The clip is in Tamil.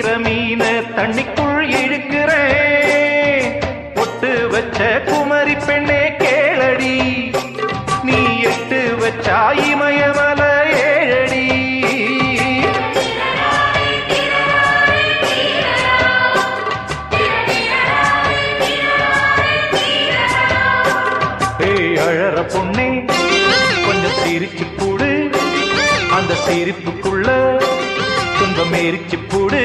பிடிக்கிற மீன தண்ணிக்குள் இழுக்கிறேன். பொட்டு வச்ச குமரி பெண்ணே கேளடி, நீ எட்டு வச்சா இமயமல ஏழடி. ஏய் அழற பொண்ணே கொஞ்சம் சிரிச்சு போடு, அந்த சிரிப்புக்குள்ள துன்பம் எரிச்சு போடு.